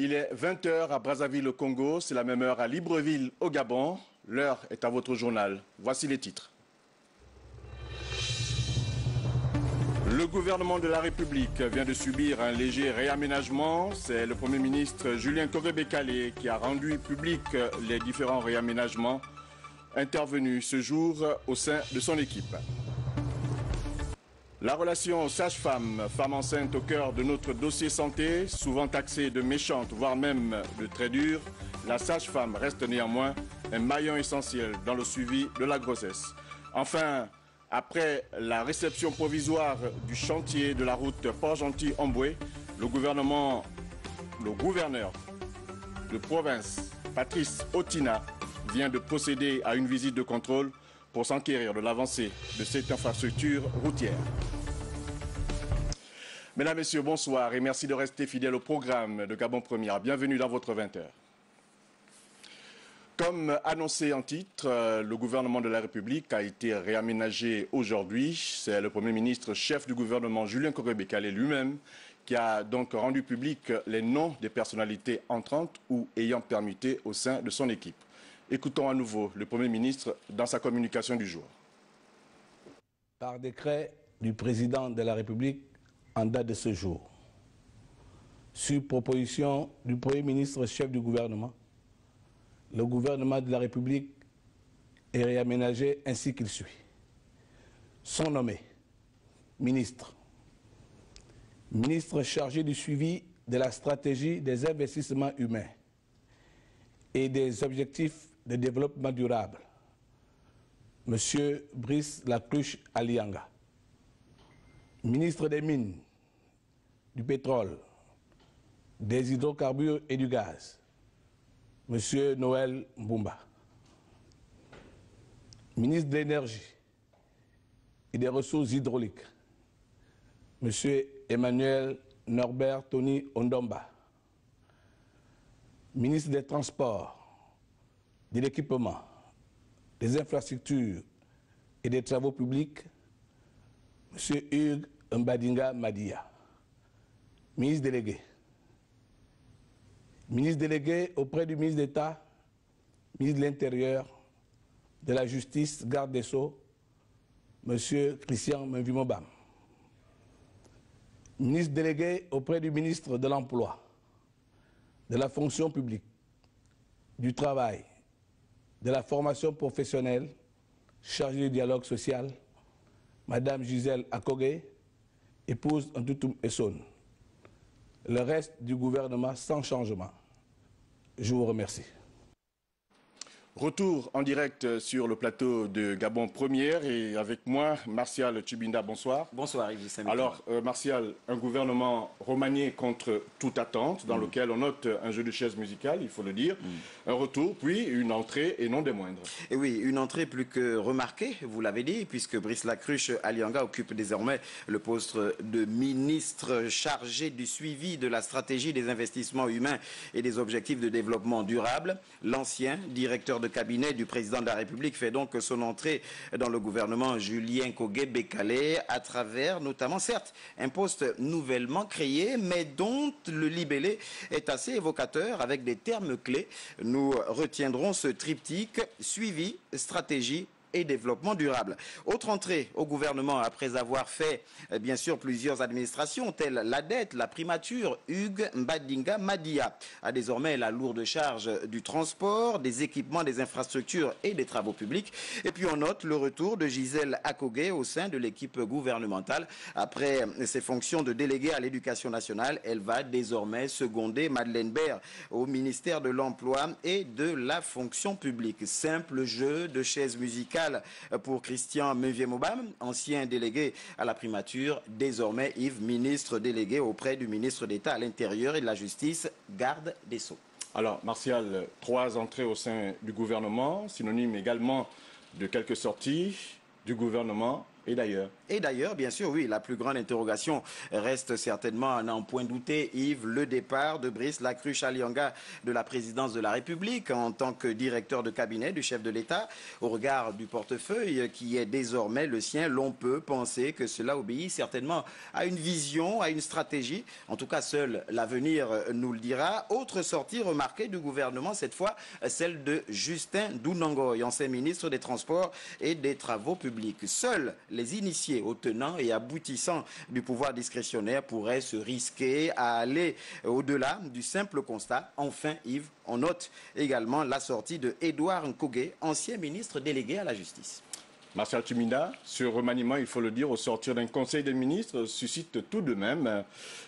Il est 20 h à Brazzaville au Congo, c'est la même heure à Libreville au Gabon. L'heure est à votre journal. Voici les titres. Le gouvernement de la République vient de subir un léger réaménagement. C'est le Premier ministre Julien Kogue-Bekale qui a rendu public les différents réaménagements intervenus ce jour au sein de son équipe. La relation sage-femme, femme enceinte au cœur de notre dossier santé, souvent taxée de méchante, voire même de très dure, la sage-femme reste néanmoins un maillon essentiel dans le suivi de la grossesse. Enfin, après la réception provisoire du chantier de la route Port-Gentil-Omboué, le gouverneur de province, Patrice Otina, vient de procéder à une visite de contrôle pour s'enquérir de l'avancée de cette infrastructure routière. Mesdames, Messieurs, bonsoir et merci de rester fidèles au programme de Gabon Première. Bienvenue dans votre 20 h. Comme annoncé en titre, le gouvernement de la République a été réaménagé aujourd'hui. C'est le Premier ministre, chef du gouvernement, Julien Kogue-Bekale lui-même, qui a donc rendu public les noms des personnalités entrantes ou ayant permuté au sein de son équipe. Écoutons à nouveau le Premier ministre dans sa communication du jour. Par décret du président de la République en date de ce jour, sur proposition du Premier ministre chef du gouvernement, le gouvernement de la République est réaménagé ainsi qu'il suit. Sont nommés ministres, ministre chargé du suivi de la stratégie des investissements humains et des objectifs de développement durable, M. Brice Lacruche Alianga. Ministre des Mines, du Pétrole, des Hydrocarbures et du Gaz, M. Noël Mbumba. Ministre de l'Énergie et des Ressources hydrauliques, M. Emmanuel Norbert Tony Ondomba. Ministre des Transports, de l'Équipement, des Infrastructures et des Travaux publics, M. Hugues Mbadinga Madia. Ministre délégué. Ministre délégué auprès du ministre d'État, ministre de l'Intérieur, de la Justice, garde des Sceaux, M. Christian Mvimobam. Ministre délégué auprès du ministre de l'Emploi, de la Fonction publique, du Travail, de la formation professionnelle, chargée du dialogue social, Madame Gisèle Akogue, épouse Ntoutoum Esson. Le reste du gouvernement sans changement. Je vous remercie. Retour en direct sur le plateau de Gabon Première et avec moi, Martial Tchibinda, bonsoir. Bonsoir Yves Samuel. Alors, Martial, un gouvernement remanié contre toute attente, dans lequel on note un jeu de chaises musicales, il faut le dire, un retour, puis une entrée et non des moindres. Et oui, une entrée plus que remarquée, vous l'avez dit, puisque Brice Lacruche Alianga occupe désormais le poste de ministre chargé du suivi de la stratégie des investissements humains et des objectifs de développement durable. L'ancien directeur de cabinet du président de la République fait donc son entrée dans le gouvernement Julien Kogue-Bekale à travers notamment, certes, un poste nouvellement créé, mais dont le libellé est assez évocateur avec des termes clés. Nous retiendrons ce triptyque suivi, stratégie et développement durable. Autre entrée au gouvernement après avoir fait bien sûr plusieurs administrations telles la dette, la primature, Hugues Mbadinga Madia a désormais la lourde charge du transport, des équipements, des infrastructures et des travaux publics. Et puis on note le retour de Gisèle Akogue au sein de l'équipe gouvernementale. Après ses fonctions de déléguée à l'éducation nationale, elle va désormais seconder Madeleine Baird au ministère de l'Emploi et de la fonction publique. Simple jeu de chaises musicales pour Christian Mvimobam, ancien délégué à la primature, désormais Yves, ministre délégué auprès du ministre d'État à l'Intérieur et de la Justice, garde des Sceaux. Alors, Martial, 3 entrées au sein du gouvernement, synonyme également de quelques sorties du gouvernement Et d'ailleurs? Et d'ailleurs, bien sûr, oui, la plus grande interrogation reste certainement, à n'en point douter, Yves, le départ de Brice Lacruche Alianga de la présidence de la République en tant que directeur de cabinet du chef de l'État. Au regard du portefeuille qui est désormais le sien, l'on peut penser que cela obéit certainement à une vision, à une stratégie. En tout cas, seul l'avenir nous le dira. Autre sortie remarquée du gouvernement, cette fois, celle de Justin Dounangoy, ancien ministre des Transports et des Travaux publics. Seuls les initiés aux tenants et aboutissants du pouvoir discrétionnaire pourraient se risquer à aller au-delà du simple constat. Enfin, Yves, on note également la sortie de Édouard Nkogé, ancien ministre délégué à la justice. Martial Tuminda, ce remaniement, il faut le dire, au sortir d'un conseil des ministres, suscite tout de même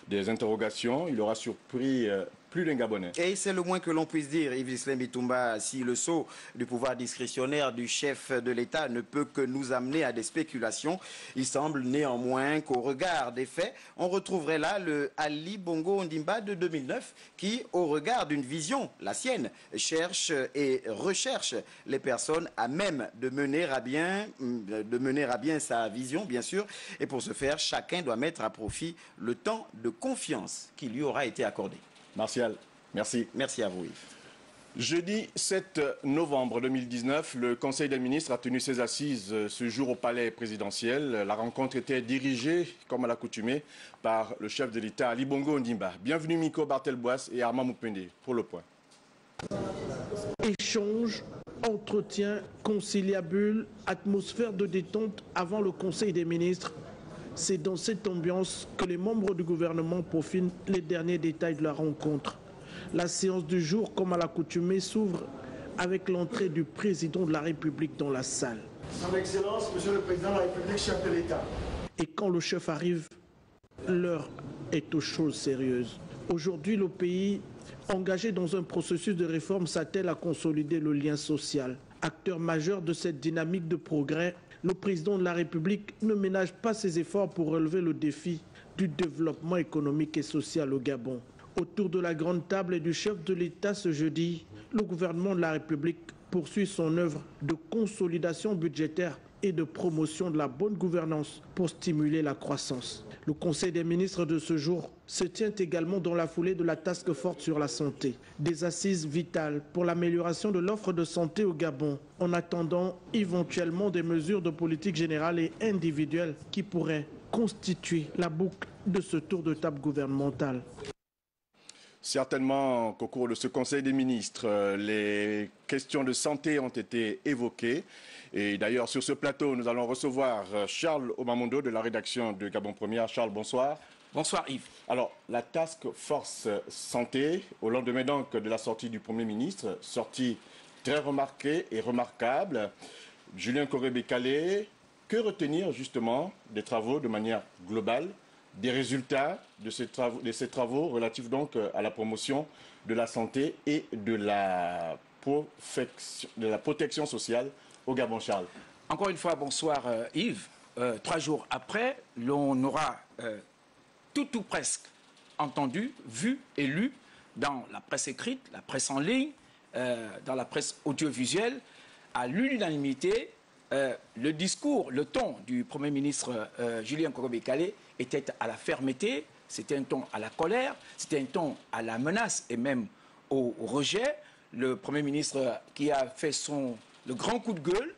des interrogations. Il aura surpris plus d'un Gabonais. Et c'est le moins que l'on puisse dire, Yves Islem Bitumba, si le saut du pouvoir discrétionnaire du chef de l'État ne peut que nous amener à des spéculations, il semble néanmoins qu'au regard des faits, on retrouverait là le Ali Bongo Ondimba de 2009 qui, au regard d'une vision, la sienne, cherche et recherche les personnes à même de mener à bien sa vision, bien sûr. Et pour ce faire, chacun doit mettre à profit le temps de confiance qui lui aura été accordé. Martial, merci. Merci à vous, Yves. Jeudi 7 novembre 2019, le Conseil des ministres a tenu ses assises ce jour au palais présidentiel. La rencontre était dirigée, comme à l'accoutumée, par le chef de l'État, Ali Bongo Ondimba. Bienvenue Miko Barthelboas et Armand Moupende pour le point. Échange, entretien, conciliabule, atmosphère de détente avant le Conseil des ministres. C'est dans cette ambiance que les membres du gouvernement peaufinent les derniers détails de la rencontre. La séance du jour, comme à l'accoutumée, s'ouvre avec l'entrée du président de la République dans la salle. Son Excellence, Monsieur le Président de la République, chef de l'État. Et quand le chef arrive, l'heure est aux choses sérieuses. Aujourd'hui, le pays, engagé dans un processus de réforme, s'attelle à consolider le lien social. Acteur majeur de cette dynamique de progrès, le président de la République ne ménage pas ses efforts pour relever le défi du développement économique et social au Gabon. Autour de la grande table et du chef de l'État ce jeudi, le gouvernement de la République poursuit son œuvre de consolidation budgétaire et de promotion de la bonne gouvernance pour stimuler la croissance. Le Conseil des ministres de ce jour se tient également dans la foulée de la task force sur la santé, des assises vitales pour l'amélioration de l'offre de santé au Gabon, en attendant éventuellement des mesures de politique générale et individuelle qui pourraient constituer la boucle de ce tour de table gouvernemental. Certainement qu'au cours de ce Conseil des ministres, les questions de santé ont été évoquées. Et d'ailleurs, sur ce plateau, nous allons recevoir Charles Obamondo de la rédaction de Gabon Première. Charles, bonsoir. Bonsoir Yves. Alors, la task force santé, au lendemain donc de la sortie du Premier ministre, sortie très remarquée et remarquable. Julien Korébé-Kalé, que retenir justement des travaux de manière globale, des résultats de ces travaux relatifs donc à la promotion de la santé et de la protection sociale au Gabon, Charles? Encore une fois, bonsoir Yves. 3 jours après, l'on aura tout ou presque entendu, vu et lu dans la presse écrite, la presse en ligne, dans la presse audiovisuelle, à l'unanimité, le discours, le ton du Premier ministre Julien Korébé-Kalé était à la fermeté, c'était un ton à la colère, c'était un ton à la menace et même au rejet. Le Premier ministre qui a fait le grand coup de gueule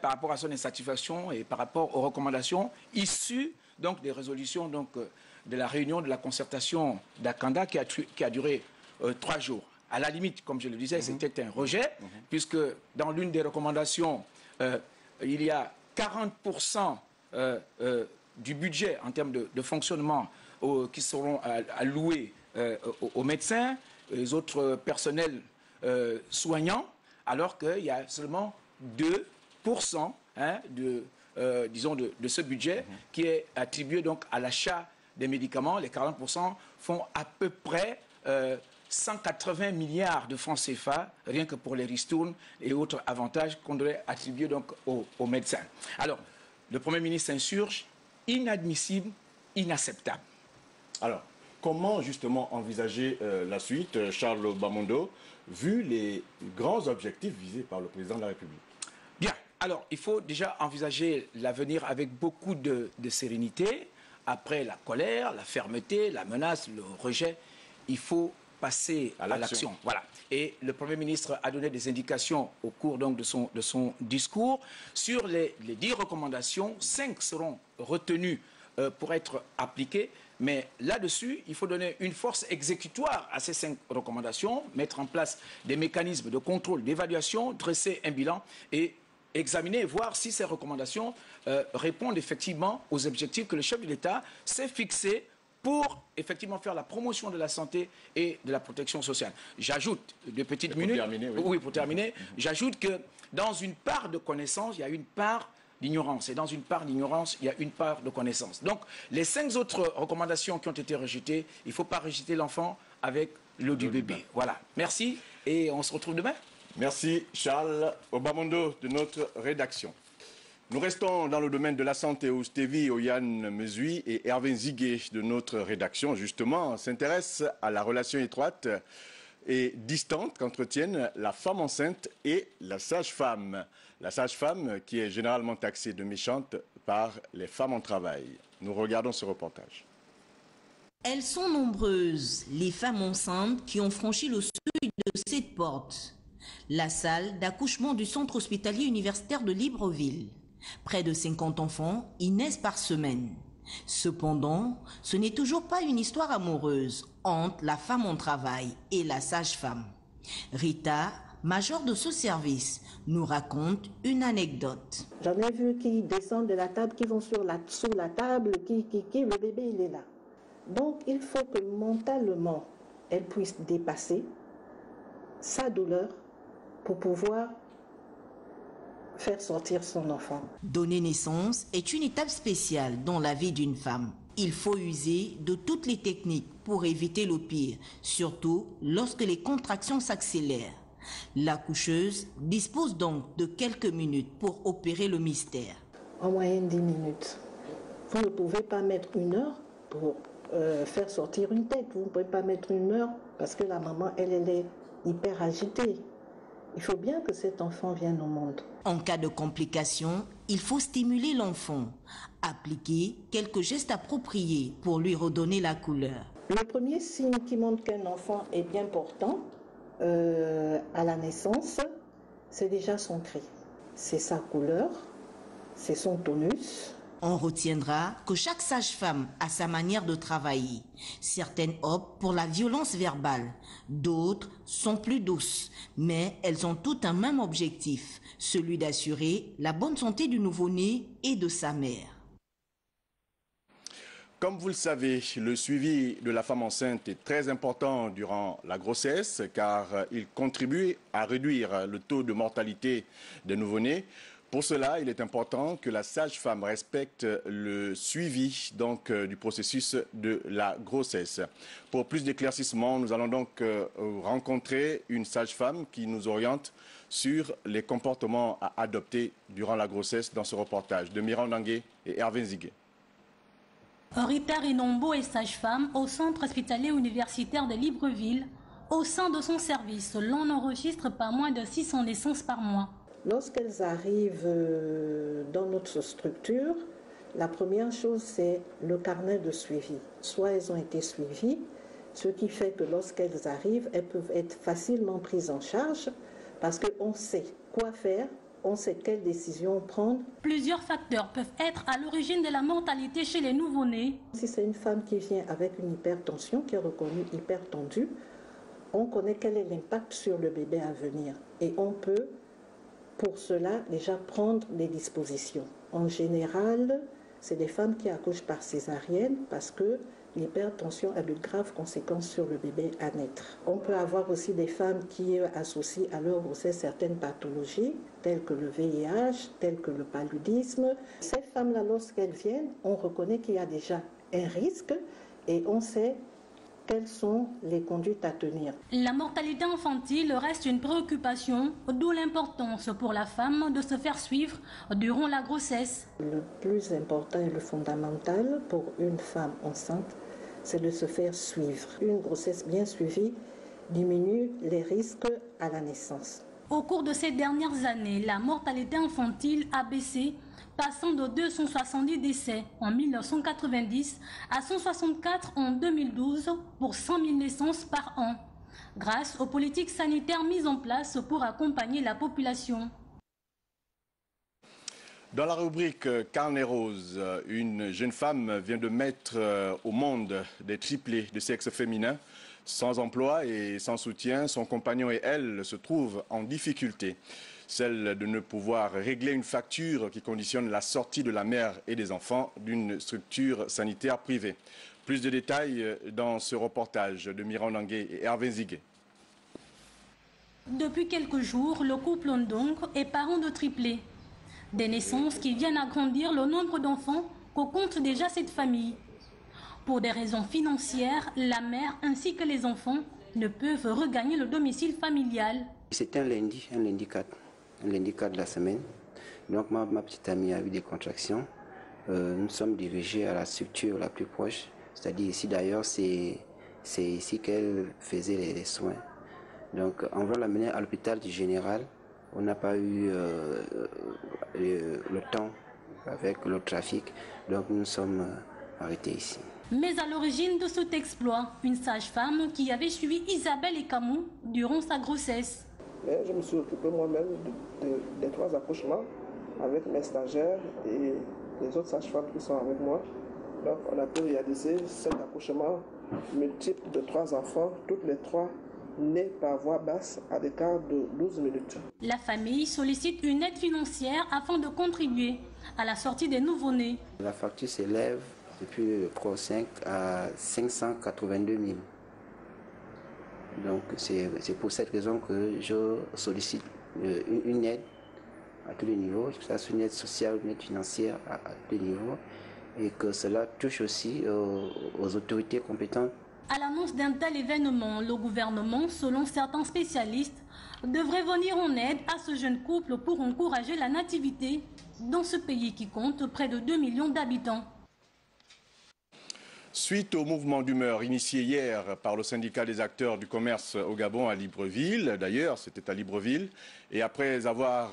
par rapport à son insatisfaction et par rapport aux recommandations issues donc, des résolutions de la réunion de la concertation d'Akanda qui a duré 3 jours. À la limite, comme je le disais, c'était un rejet, puisque dans l'une des recommandations, il y a 40% du budget en termes de fonctionnement qui seront alloués aux médecins, les autres personnels soignants, alors qu'il y a seulement 2% de ce budget qui est attribué donc à l'achat des médicaments. Les 40% font à peu près 180 milliards de francs CFA, rien que pour les ristournes et autres avantages qu'on devrait attribuer donc aux médecins. Alors, le Premier ministre s'insurge, inadmissible, inacceptable. Alors, comment justement envisager la suite, Charles Bamondo, vu les grands objectifs visés par le président de la République? Bien. Alors, il faut déjà envisager l'avenir avec beaucoup de sérénité. Après la colère, la fermeté, la menace, le rejet, il faut passer à l'action. Voilà. Et le Premier ministre a donné des indications au cours donc de son discours. Sur les 10 recommandations, 5 seront retenues pour être appliquées. Mais là-dessus, il faut donner une force exécutoire à ces 5 recommandations, mettre en place des mécanismes de contrôle, d'évaluation, dresser un bilan et examiner et voir si ces recommandations répondent effectivement aux objectifs que le chef de l'État s'est fixés pour effectivement faire la promotion de la santé et de la protection sociale. J'ajoute, de petites minutes, pour terminer, j'ajoute que dans une part de connaissance, il y a une part d'ignorance. Et dans une part d'ignorance, il y a une part de connaissance. Donc, les 5 autres recommandations qui ont été rejetées, il ne faut pas rejeter l'enfant avec l'eau du bébé. Voilà. Merci et on se retrouve demain. Merci Charles Obamondo de notre rédaction. Nous restons dans le domaine de la santé où Stevie Oyane Mesui et Hervé Ziguet de notre rédaction, justement, s'intéressent à la relation étroite et distante qu'entretiennent la femme enceinte et la sage-femme. La sage-femme qui est généralement taxée de méchante par les femmes en travail. Nous regardons ce reportage. Elles sont nombreuses, les femmes enceintes qui ont franchi le seuil de cette porte. La salle d'accouchement du centre hospitalier universitaire de Libreville. Près de 50 enfants y naissent par semaine. Cependant, ce n'est toujours pas une histoire amoureuse entre la femme en travail et la sage-femme. Rita, major de ce service, nous raconte une anecdote. J'en ai vu qui descendent de la table, qui vont sous la table, le bébé il est là. Donc il faut que mentalement, elle puisse dépasser sa douleur pour pouvoir faire sortir son enfant. Donner naissance est une étape spéciale dans la vie d'une femme. Il faut user de toutes les techniques pour éviter le pire, surtout lorsque les contractions s'accélèrent. L'accoucheuse dispose donc de quelques minutes pour opérer le mystère. En moyenne 10 minutes. Vous ne pouvez pas mettre 1 heure pour faire sortir une tête. Vous ne pouvez pas mettre 1 heure parce que la maman, elle est hyper agitée. Il faut bien que cet enfant vienne au monde. En cas de complication, il faut stimuler l'enfant, appliquer quelques gestes appropriés pour lui redonner la couleur. Le premier signe qui montre qu'un enfant est bien portant à la naissance, c'est déjà son cri. C'est sa couleur, c'est son tonus. On retiendra que chaque sage-femme a sa manière de travailler. Certaines optent pour la violence verbale, d'autres sont plus douces, mais elles ont toutes un même objectif, celui d'assurer la bonne santé du nouveau-né et de sa mère. Comme vous le savez, le suivi de la femme enceinte est très important durant la grossesse car il contribue à réduire le taux de mortalité des nouveau-nés. Pour cela, il est important que la sage-femme respecte le suivi du processus de la grossesse. Pour plus d'éclaircissements, nous allons donc rencontrer une sage-femme qui nous oriente sur les comportements à adopter durant la grossesse dans ce reportage de Miranda Ngué et Hervé Ziguet. Rita Rinombo est sage-femme au centre hospitalier universitaire de Libreville. Au sein de son service, l'on n'enregistre pas moins de 600 naissances par mois. Lorsqu'elles arrivent dans notre structure, la première chose, c'est le carnet de suivi. Soit elles ont été suivies, ce qui fait que lorsqu'elles arrivent, elles peuvent être facilement prises en charge parce qu'on sait quoi faire, on sait quelles décisions prendre. Plusieurs facteurs peuvent être à l'origine de la mortalité chez les nouveau-nés. Si c'est une femme qui vient avec une hypertension, qui est reconnue hypertendue, on connaît quel est l'impact sur le bébé à venir. Et on peut, pour cela, déjà prendre des dispositions. En général, c'est des femmes qui accouchent par césarienne parce que l'hypertension a de graves conséquences sur le bébé à naître. On peut avoir aussi des femmes qui associent à leur grossesse certaines pathologies, telles que le VIH, telles que le paludisme. Ces femmes-là, lorsqu'elles viennent, on reconnaît qu'il y a déjà un risque et on sait quelles sont les conduites à tenir. La mortalité infantile reste une préoccupation, d'où l'importance pour la femme de se faire suivre durant la grossesse. Le plus important et le fondamental pour une femme enceinte, c'est de se faire suivre. Une grossesse bien suivie diminue les risques à la naissance. Au cours de ces dernières années, la mortalité infantile a baissé, passant de 270 décès en 1990 à 164 en 2012 pour 100 000 naissances par an, grâce aux politiques sanitaires mises en place pour accompagner la population. Dans la rubrique Carnet rose, une jeune femme vient de mettre au monde des triplés de sexe féminin. Sans emploi et sans soutien, son compagnon et elle se trouvent en difficulté. Celle de ne pouvoir régler une facture qui conditionne la sortie de la mère et des enfants d'une structure sanitaire privée. Plus de détails dans ce reportage de Miran Nangué et Hervé Ziguet. Depuis quelques jours, le couple Ndong est parent de triplés. Des naissances qui viennent agrandir le nombre d'enfants que compte déjà cette famille. Pour des raisons financières, la mère ainsi que les enfants ne peuvent regagner le domicile familial. C'est un lundi 4 de la semaine. Donc ma petite amie a eu des contractions. Nous sommes dirigés à la structure la plus proche, c'est-à-dire ici d'ailleurs, c'est ici qu'elle faisait les soins. Donc on va l'amener à l'hôpital du Général. On n'a pas eu le temps avec le trafic, donc nous sommes arrêtés ici. Mais à l'origine de cet exploit, une sage-femme qui avait suivi Isabelle et Camou durant sa grossesse. Mais je me suis occupé moi-même des 3 accouchements avec mes stagiaires et les autres sages-femmes qui sont avec moi. Donc on a pu réaliser 7 accouchements multiples de 3 enfants, toutes les 3 nés par voie basse à l'écart de 12 minutes. La famille sollicite une aide financière afin de contribuer à la sortie des nouveau-nés. La facture s'élève depuis le Pro 5 à 582 000. Donc c'est pour cette raison que je sollicite une aide à tous les niveaux, que ce soit une aide sociale, une aide financière à tous les niveaux, et que cela touche aussi aux autorités compétentes. À l'annonce d'un tel événement, le gouvernement, selon certains spécialistes, devrait venir en aide à ce jeune couple pour encourager la nativité dans ce pays qui compte près de 2 millions d'habitants. Suite au mouvement d'humeur initié hier par le syndicat des acteurs du commerce au Gabon à Libreville, d'ailleurs c'était à Libreville, et après avoir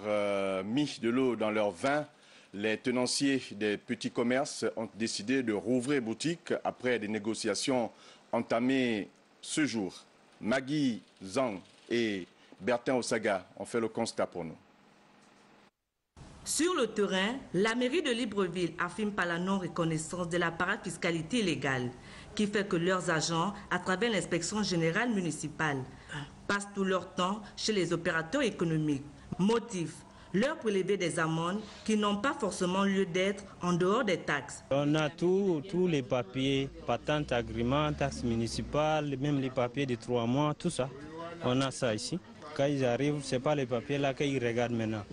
mis de l'eau dans leur vin, les tenanciers des petits commerces ont décidé de rouvrir boutique après des négociations entamées ce jour. Maggie Zhang et Bertin Osaga ont fait le constat pour nous. Sur le terrain, la mairie de Libreville affirme par la non-reconnaissance de la parafiscalité illégale qui fait que leurs agents, à travers l'inspection générale municipale, passent tout leur temps chez les opérateurs économiques. Motif, leur prélever des amendes qui n'ont pas forcément lieu d'être en dehors des taxes. On a tous les papiers, patente, agrément, taxes municipales, même les papiers de 3 mois, tout ça. On a ça ici. Quand ils arrivent, ce n'est pas les papiers là qu'ils regardent maintenant.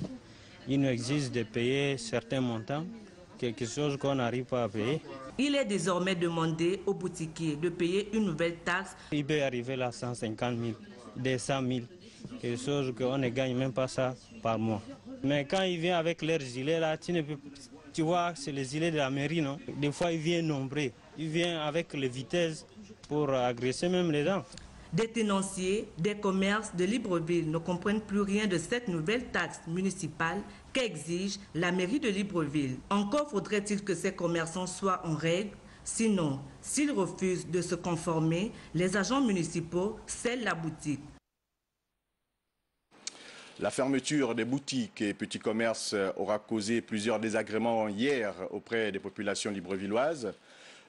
Il nous existe de payer certains montants, quelque chose qu'on n'arrive pas à payer. Il est désormais demandé aux boutiquiers de payer une nouvelle taxe. Il peut arriver là 150 000, 200 000, quelque chose qu'on ne gagne même pas ça par mois. Mais quand il vient avec leurs gilets là, tu vois, c'est les gilets de la mairie, non? Des fois, il vient nombreux, il vient avec les vitesses pour agresser même les gens. Des tenanciers, des commerces de Libreville ne comprennent plus rien de cette nouvelle taxe municipale qu'exige la mairie de Libreville. Encore faudrait-il que ces commerçants soient en règle, sinon, s'ils refusent de se conformer, les agents municipaux scellent la boutique. La fermeture des boutiques et petits commerces aura causé plusieurs désagréments hier auprès des populations librevilloises.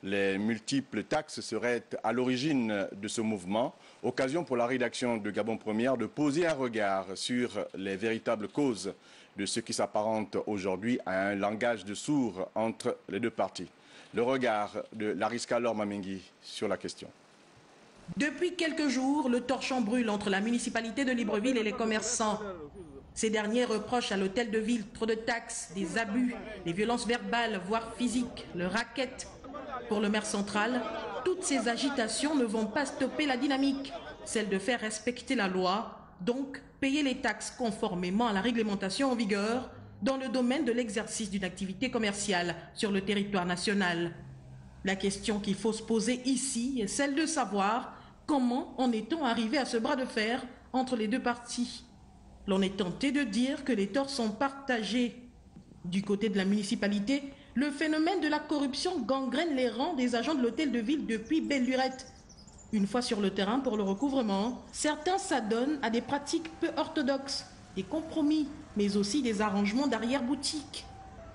Les multiples taxes seraient à l'origine de ce mouvement, occasion pour la rédaction de Gabon Première de poser un regard sur les véritables causes de ce qui s'apparente aujourd'hui à un langage de sourds entre les deux parties. Le regard de Lariska Lormamengi sur la question. Depuis quelques jours, le torchon brûle entre la municipalité de Libreville et les commerçants. Ces derniers reprochent à l'hôtel de ville trop de taxes, des abus, des violences verbales, voire physiques, le racket. Pour le maire central, toutes ces agitations ne vont pas stopper la dynamique, celle de faire respecter la loi, donc payer les taxes conformément à la réglementation en vigueur dans le domaine de l'exercice d'une activité commerciale sur le territoire national. La question qu'il faut se poser ici est celle de savoir comment en est-on arrivé à ce bras de fer entre les deux parties. L'on est tenté de dire que les torts sont partagés. Du côté de la municipalité, le phénomène de la corruption gangrène les rangs des agents de l'hôtel de ville depuis belle lurette. Une fois sur le terrain pour le recouvrement, certains s'adonnent à des pratiques peu orthodoxes, des compromis, mais aussi des arrangements d'arrière-boutique.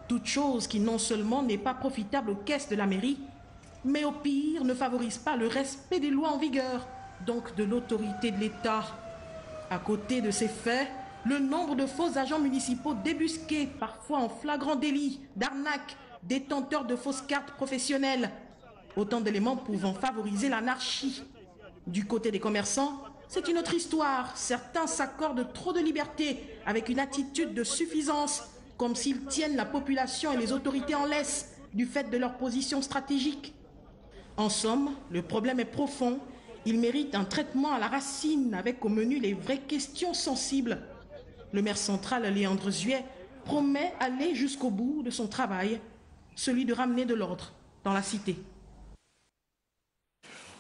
Toute chose qui non seulement n'est pas profitable aux caisses de la mairie, mais au pire ne favorise pas le respect des lois en vigueur, donc de l'autorité de l'État. À côté de ces faits, le nombre de faux agents municipaux débusqués, parfois en flagrant délit, d'arnaque, détenteurs de fausses cartes professionnelles, autant d'éléments pouvant favoriser l'anarchie. Du côté des commerçants, c'est une autre histoire. Certains s'accordent trop de liberté avec une attitude de suffisance, comme s'ils tiennent la population et les autorités en laisse du fait de leur position stratégique. En somme, le problème est profond. Il mérite un traitement à la racine avec au menu les vraies questions sensibles. Le maire central, Léandre Zuet, promet aller jusqu'au bout de son travail, celui de ramener de l'ordre dans la cité.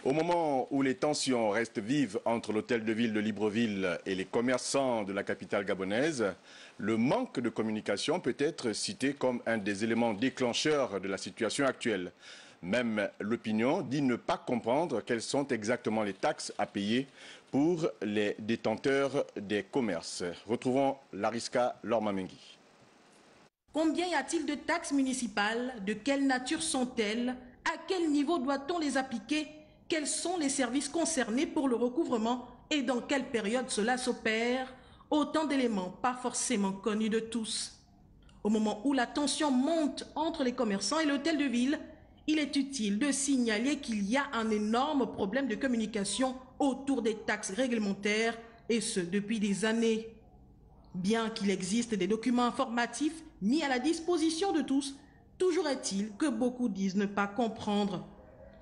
Au moment où les tensions restent vives entre l'hôtel de ville de Libreville et les commerçants de la capitale gabonaise, le manque de communication peut être cité comme un des éléments déclencheurs de la situation actuelle. Même l'opinion dit ne pas comprendre quelles sont exactement les taxes à payer pour les détenteurs des commerces. Retrouvons Lariska Lormamengi. Combien y a-t-il de taxes municipales? De quelle nature sont-elles? À quel niveau doit-on les appliquer? Quels sont les services concernés pour le recouvrement et dans quelle période cela s'opère? Autant d'éléments pas forcément connus de tous. Au moment où la tension monte entre les commerçants et l'hôtel de ville, il est utile de signaler qu'il y a un énorme problème de communication autour des taxes réglementaires, et ce depuis des années. Bien qu'il existe des documents informatifs mis à la disposition de tous, toujours est-il que beaucoup disent ne pas comprendre.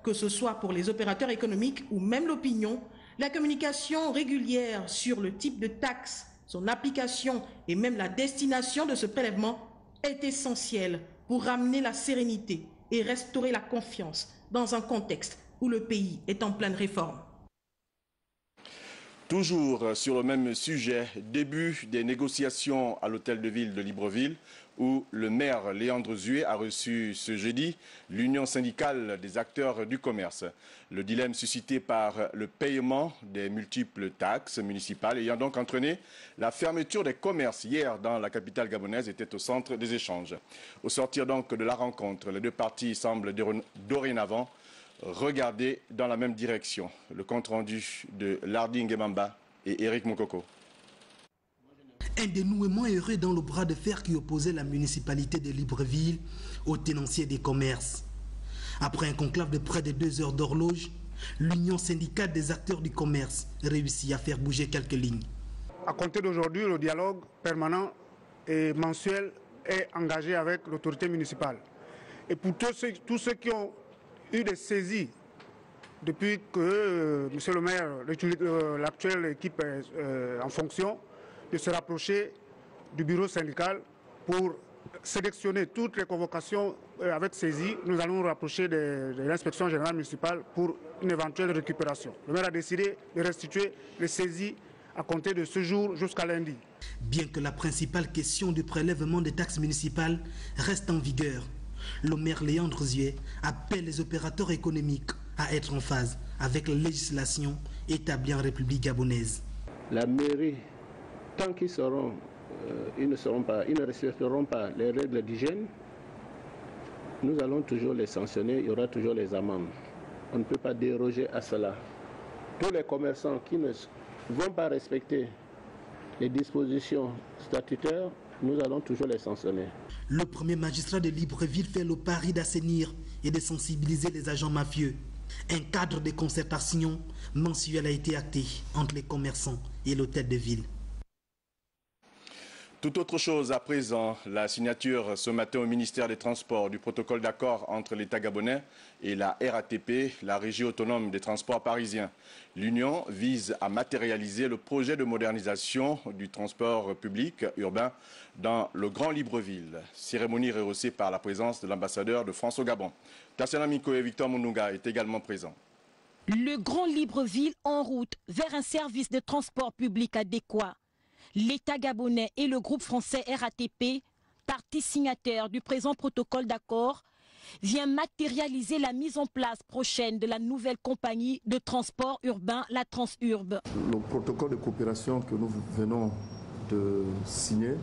Que ce soit pour les opérateurs économiques ou même l'opinion, la communication régulière sur le type de taxe, son application et même la destination de ce prélèvement est essentielle pour ramener la sérénité et restaurer la confiance dans un contexte où le pays est en pleine réforme. Toujours sur le même sujet, début des négociations à l'hôtel de ville de Libreville, où le maire Léandre Zuet a reçu ce jeudi l'union syndicale des acteurs du commerce. Le dilemme suscité par le paiement des multiples taxes municipales ayant donc entraîné la fermeture des commerces hier dans la capitale gabonaise était au centre des échanges. Au sortir donc de la rencontre, les deux parties semblent dorénavant regarder dans la même direction. Le compte-rendu de Lardi Ngemamba et Eric Mokoko. Un dénouement heureux dans le bras de fer qui opposait la municipalité de Libreville aux tenanciers des commerces. Après un conclave de près de 2 heures d'horloge, l'union syndicale des acteurs du commerce réussit à faire bouger quelques lignes. À compter d'aujourd'hui, le dialogue permanent et mensuel est engagé avec l'autorité municipale. Et pour tous ceux qui ont eu des saisies depuis que M. le maire, l'actuelle équipe est en fonction, de se rapprocher du bureau syndical pour sélectionner toutes les convocations avec saisie. Nous allons nous rapprocher de l'inspection générale municipale pour une éventuelle récupération. Le maire a décidé de restituer les saisies à compter de ce jour jusqu'à lundi. Bien que la principale question du prélèvement des taxes municipales reste en vigueur, le maire Léandre Zuet appelle les opérateurs économiques à être en phase avec la législation établie en République gabonaise. La mairie, tant qu'ils ils ne respecteront pas les règles d'hygiène, nous allons toujours les sanctionner, il y aura toujours les amendes. On ne peut pas déroger à cela. Tous les commerçants qui ne vont pas respecter les dispositions statutaires, nous allons toujours les sanctionner. Le premier magistrat de Libreville fait le pari d'assainir et de sensibiliser les agents mafieux. Un cadre de concertation mensuel a été acté entre les commerçants et l'hôtel de ville. Tout autre chose à présent, la signature ce matin au ministère des Transports du protocole d'accord entre l'État gabonais et la RATP, la Régie autonome des transports parisiens. L'Union vise à matérialiser le projet de modernisation du transport public urbain dans le Grand Libreville. Cérémonie rehaussée par la présence de l'ambassadeur de France au Gabon. Tassiana Miko et Victor Mounouga est également présent. Le Grand Libreville en route vers un service de transport public adéquat. L'État gabonais et le groupe français RATP, partie signataire du présent protocole d'accord, vient matérialiser la mise en place prochaine de la nouvelle compagnie de transport urbain, la Transurb. Le protocole de coopération que nous venons de signer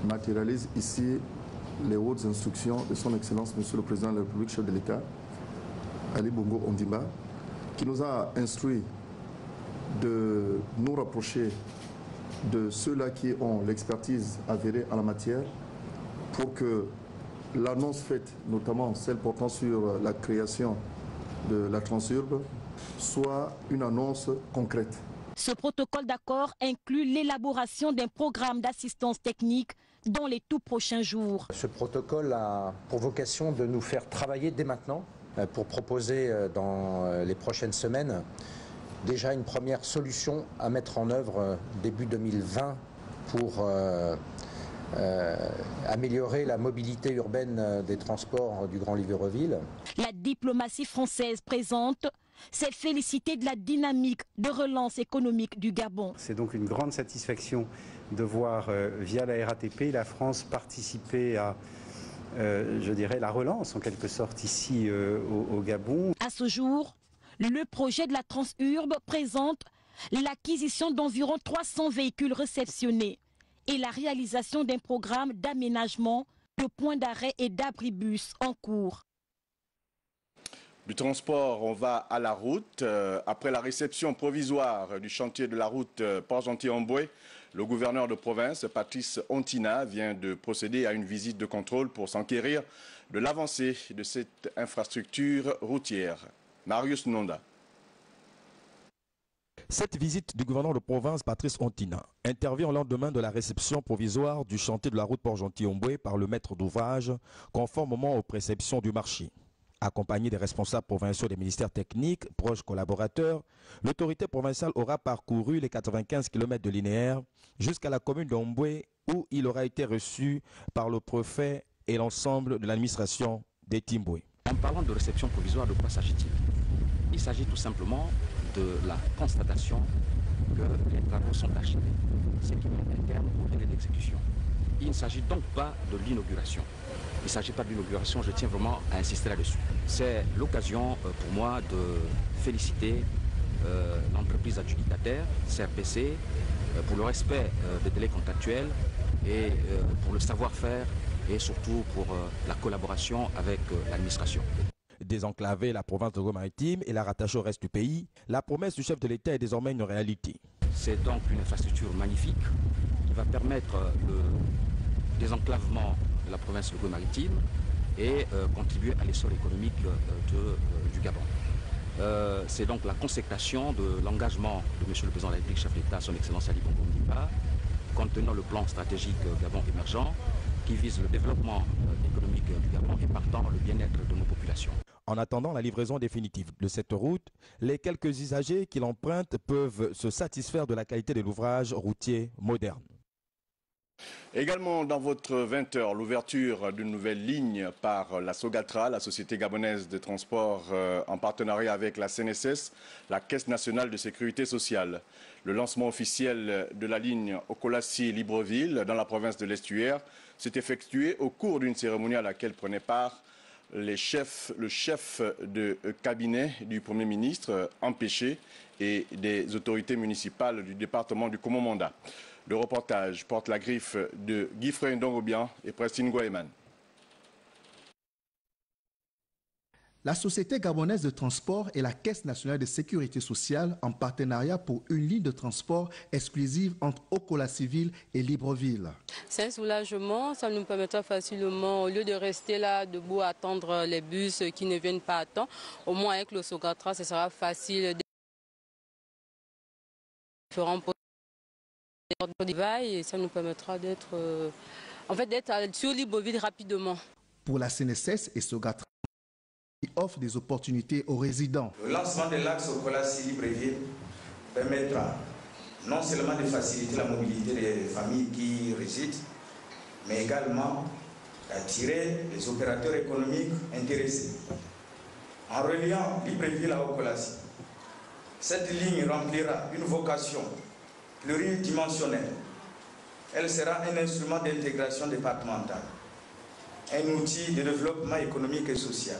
matérialise ici les hautes instructions de son Excellence Monsieur le Président de la République, chef de l'État, Ali Bongo Ondimba, qui nous a instruit de nous rapprocher de ceux-là qui ont l'expertise avérée en la matière pour que l'annonce faite, notamment celle portant sur la création de la Transurb, soit une annonce concrète. Ce protocole d'accord inclut l'élaboration d'un programme d'assistance technique dans les tout prochains jours. Ce protocole a pour vocation de nous faire travailler dès maintenant pour proposer dans les prochaines semaines déjà une première solution à mettre en œuvre début 2020 pour améliorer la mobilité urbaine des transports du Grand Libreville. La diplomatie française présente s'est félicitée de la dynamique de relance économique du Gabon. C'est donc une grande satisfaction de voir via la RATP la France participer à je dirais la relance en quelque sorte ici au Gabon. À ce jour, le projet de la Transurb présente l'acquisition d'environ 300 véhicules réceptionnés et la réalisation d'un programme d'aménagement de points d'arrêt et d'abribus en cours. Du transport, on va à la route. Après la réception provisoire du chantier de la route Port-Gentil-Omboué, le gouverneur de province, Patrice Ontina, vient de procéder à une visite de contrôle pour s'enquérir de l'avancée de cette infrastructure routière. Marius Nonda. Cette visite du gouverneur de province, Patrice Ontina, intervient au lendemain de la réception provisoire du chantier de la route Port-Gentil-Omboué par le maître d'ouvrage, conformément aux préceptions du marché. Accompagné des responsables provinciaux des ministères techniques, proches collaborateurs, l'autorité provinciale aura parcouru les 95 km de linéaire jusqu'à la commune d'Omboué où il aura été reçu par le préfet et l'ensemble de l'administration des Timboué. En parlant de réception provisoire, de quoi s'agit-il? Il s'agit tout simplement de la constatation que les travaux sont achevés, ce qui met un terme au délai d'exécution. Il ne s'agit donc pas de l'inauguration. Il ne s'agit pas de l'inauguration, je tiens vraiment à insister là-dessus. C'est l'occasion pour moi de féliciter l'entreprise adjudicataire, CRPC, pour le respect des délais contractuels et pour le savoir-faire et surtout pour la collaboration avec l'administration. Désenclaver la province de Goma-Maritime et la rattacher au reste du pays, la promesse du chef de l'État est désormais une réalité. C'est donc une infrastructure magnifique qui va permettre le désenclavement de la province de Goma-Maritime et contribuer à l'essor économique du Gabon. C'est donc la consécration de l'engagement de M. le Président de la République, chef d'État, son Excellence Ali Bongo Ondimba, contenant le plan stratégique Gabon émergent qui vise le développement économique du Gabon et partant le bien-être de nos populations. En attendant la livraison définitive de cette route, les quelques usagers qui l'empruntent peuvent se satisfaire de la qualité de l'ouvrage routier moderne. Également dans votre 20h, l'ouverture d'une nouvelle ligne par la Sogatra, la Société gabonaise de transport en partenariat avec la CNSS, la Caisse nationale de sécurité sociale. Le lancement officiel de la ligne Okolassi-Libreville dans la province de l'Estuaire s'est effectué au cours d'une cérémonie à laquelle prenaient part le chef de cabinet du Premier ministre empêché et des autorités municipales du département du Komomanda. Le reportage porte la griffe de Guy Ndongobian et Prestine Goeman. La Société gabonaise de transport et la Caisse nationale de sécurité sociale en partenariat pour une ligne de transport exclusive entre Okolassi-Ville et Libreville. C'est un soulagement, ça nous permettra facilement, au lieu de rester là debout à attendre les bus qui ne viennent pas à temps, au moins avec le Sogatra, ce sera facile. Et ça nous permettra d'être sur Libreville rapidement. Pour la CNSS et Sogatra, qui offre des opportunités aux résidents. Le lancement de l'axe Okolassi-Libreville permettra non seulement de faciliter la mobilité des familles qui résident, mais également d'attirer les opérateurs économiques intéressés. En reliant Libreville à Okolassi, cette ligne remplira une vocation pluridimensionnelle Elle sera un instrument d'intégration départementale, un outil de développement économique et social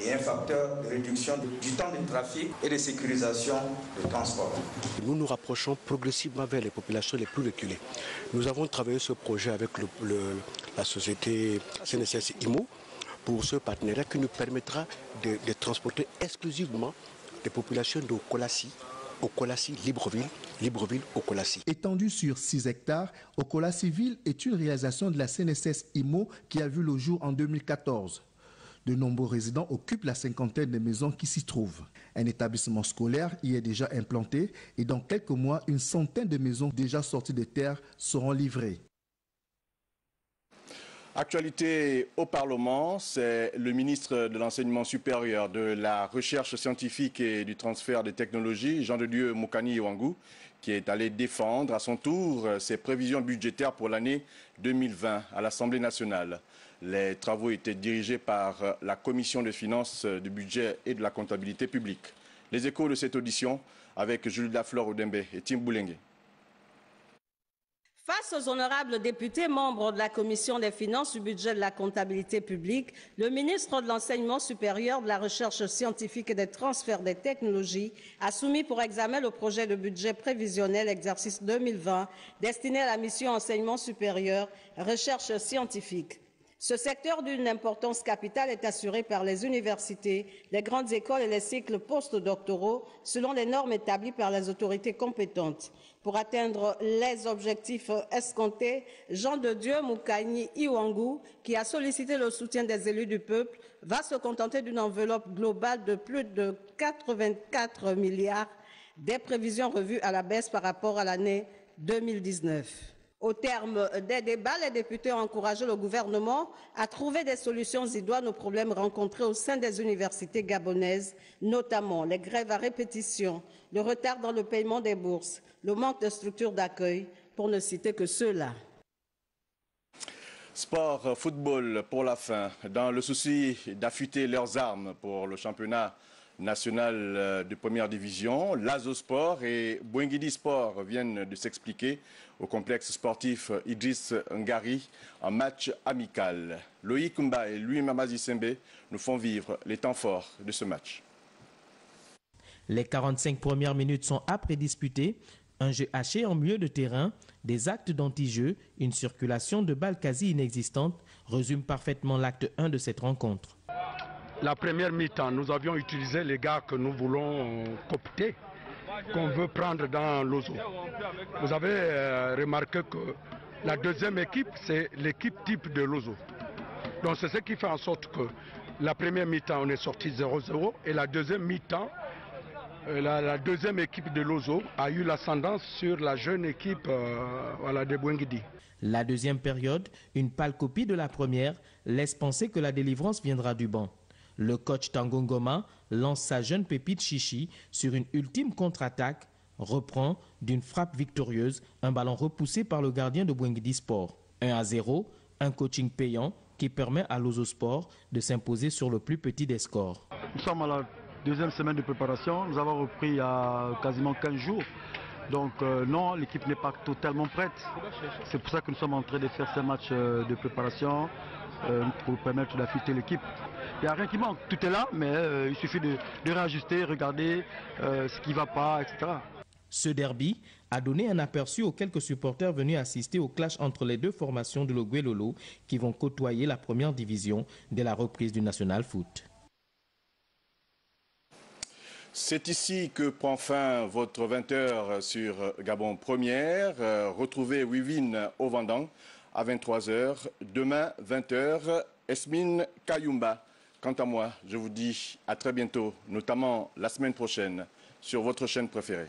et un facteur de réduction du temps de trafic et de sécurisation du transport. Nous nous rapprochons progressivement vers les populations les plus reculées. Nous avons travaillé ce projet avec la société CNSS IMO pour ce partenariat qui nous permettra de transporter exclusivement les populations de Okolassi, Libreville, Okolassi. Étendue sur 6 hectares, Okolassi-Ville est une réalisation de la CNSS IMO qui a vu le jour en 2014. De nombreux résidents occupent la cinquantaine de maisons qui s'y trouvent. Un établissement scolaire y est déjà implanté et dans quelques mois, une centaine de maisons déjà sorties de terre seront livrées. Actualité au Parlement, c'est le ministre de l'Enseignement supérieur, de la Recherche scientifique et du transfert des technologies, Jean de Dieu Moukani Iwangu, qui est allé défendre à son tour ses prévisions budgétaires pour l'année 2020 à l'Assemblée nationale. Les travaux étaient dirigés par la Commission des finances, du budget et de la comptabilité publique. Les échos de cette audition avec Julie Lafleur Odembe et Tim Boulengue. Face aux honorables députés membres de la Commission des finances, du budget et de la comptabilité publique, le ministre de l'Enseignement supérieur, de la Recherche scientifique et des transferts des technologies a soumis pour examen le projet de budget prévisionnel exercice 2020 destiné à la mission Enseignement supérieur, Recherche scientifique. Ce secteur d'une importance capitale est assuré par les universités, les grandes écoles et les cycles postdoctoraux selon les normes établies par les autorités compétentes. Pour atteindre les objectifs escomptés, Jean de Dieu Moukani Iwangu, qui a sollicité le soutien des élus du peuple, va se contenter d'une enveloppe globale de plus de 84 milliards, des prévisions revues à la baisse par rapport à l'année 2019. Au terme des débats, les députés ont encouragé le gouvernement à trouver des solutions idoines aux problèmes rencontrés au sein des universités gabonaises, notamment les grèves à répétition, le retard dans le paiement des bourses, le manque de structures d'accueil, pour ne citer que ceux-là. Sport, football pour la fin. Dans le souci d'affûter leurs armes pour le championnat national de première division, l'Azo Sport et Bouengidi Sport viennent de s'expliquer au complexe sportif Idriss Ngari en match amical. Loïc Kumba et Louis Mamazi Sembe nous font vivre les temps forts de ce match. Les 45 premières minutes sont après disputées. Un jeu haché en milieu de terrain, des actes d'anti-jeu, une circulation de balles quasi inexistante résument parfaitement l'acte 1 de cette rencontre. La première mi-temps, nous avions utilisé les gars que nous voulons coopter, qu'on veut prendre dans l'Ozo. Vous avez remarqué que la deuxième équipe, c'est l'équipe type de l'Ozo. Donc c'est ce qui fait en sorte que la première mi-temps, on est sorti 0-0 et la deuxième mi-temps, la deuxième équipe de l'Ozo a eu l'ascendance sur la jeune équipe de Bouengidi. La deuxième période, une pâle copie de la première, laisse penser que la délivrance viendra du banc. Le coach Tango Ngoma lance sa jeune pépite Chichi sur une ultime contre-attaque, reprend d'une frappe victorieuse un ballon repoussé par le gardien de Bouengidi Sport. 1-0, un coaching payant qui permet à l'Ozo Sport de s'imposer sur le plus petit des scores. Nous sommes à la deuxième semaine de préparation, nous avons repris il y a quasiment 15 jours. Donc non, l'équipe n'est pas totalement prête. C'est pour ça que nous sommes en train de faire ces matchs de préparation pour permettre d'affûter l'équipe. Il n'y a rien qui manque, tout est là, mais il suffit de réajuster, regarder ce qui ne va pas, etc. Ce derby a donné un aperçu aux quelques supporters venus assister au clash entre les deux formations de l'Oguelolo qui vont côtoyer la première division dès la reprise du National Foot. C'est ici que prend fin votre 20h sur Gabon Première. Retrouvez Wivine au Vendang à 23h. Demain, 20h, Esmine Kayumba. Quant à moi, je vous dis à très bientôt, notamment la semaine prochaine, sur votre chaîne préférée.